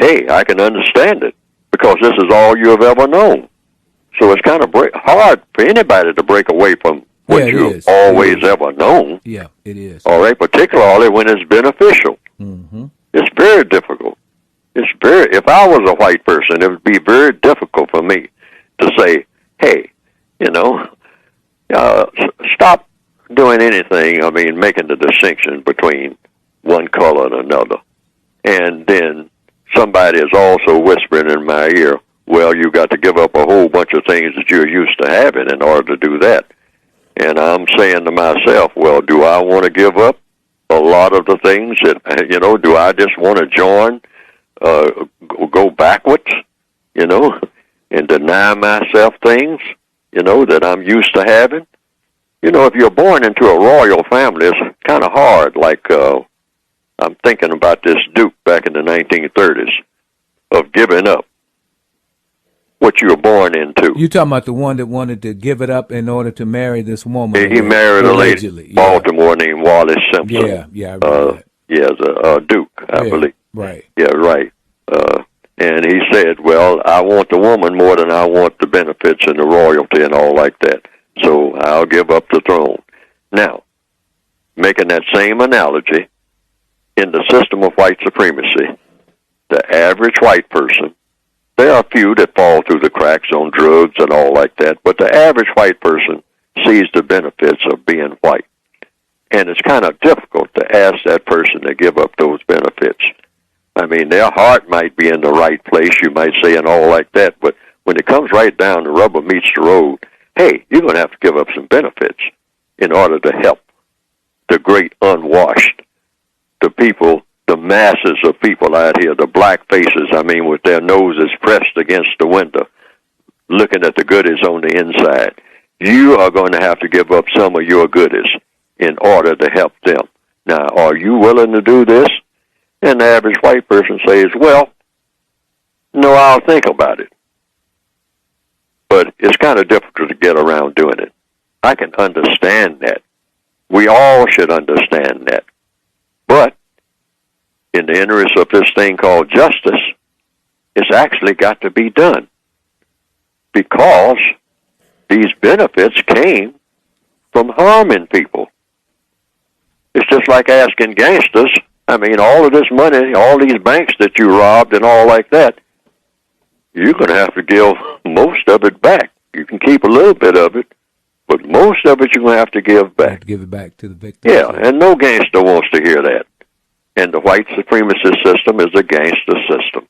hey, I can understand it because this is all you have ever known. So it's kind of hard for anybody to break away from what you've always ever known. Yeah, it is. All right, particularly when it's beneficial. Mm-hmm. It's very difficult. If I was a white person, it would be very difficult for me to say, hey, stop doing anything, making the distinction between one color and another. And then somebody is also whispering in my ear, well, you got to give up a whole bunch of things that you're used to having in order to do that. And I'm saying to myself, well, do I want to give up a lot of the things that, do I just want to join, go backwards, and deny myself things, that I'm used to having? If you're born into a royal family, it's kind of hard. Like, I'm thinking about this Duke back in the 1930s of giving up what you were born into. You talking about the one that wanted to give it up in order to marry this woman? He married a lady in Baltimore named Wallis Simpson. Yeah, I remember that. Yeah, a Duke, I believe. Right. Yeah, right. And he said, well, I want the woman more than I want the benefits and the royalty and all like that. So I'll give up the throne. Now, making that same analogy, in the system of white supremacy, the average white person, there are a few that fall through the cracks on drugs and all like that, but the average white person sees the benefits of being white. And it's kind of difficult to ask that person to give up those benefits. Their heart might be in the right place, you might say, and all like that, but when it comes right down, the rubber meets the road, hey, you're going to have to give up some benefits in order to help the great unwashed, the people, the masses of people out here, the black faces, with their noses pressed against the window, looking at the goodies on the inside. You are going to have to give up some of your goodies in order to help them. Now, are you willing to do this? And the average white person says, well, no, I'll think about it. But it's kind of difficult to get around doing it. I can understand that. We all should understand that. But in the interest of this thing called justice, it's actually got to be done. Because these benefits came from harming people. It's just like asking gangsters, all of this money, all these banks that you robbed and all like that, you're going to have to give most of it back. You can keep a little bit of it, but most of it you're going to have to give back. You have to give it back to the victim. Yeah, and no gangster wants to hear that. And the white supremacist system is a gangster system.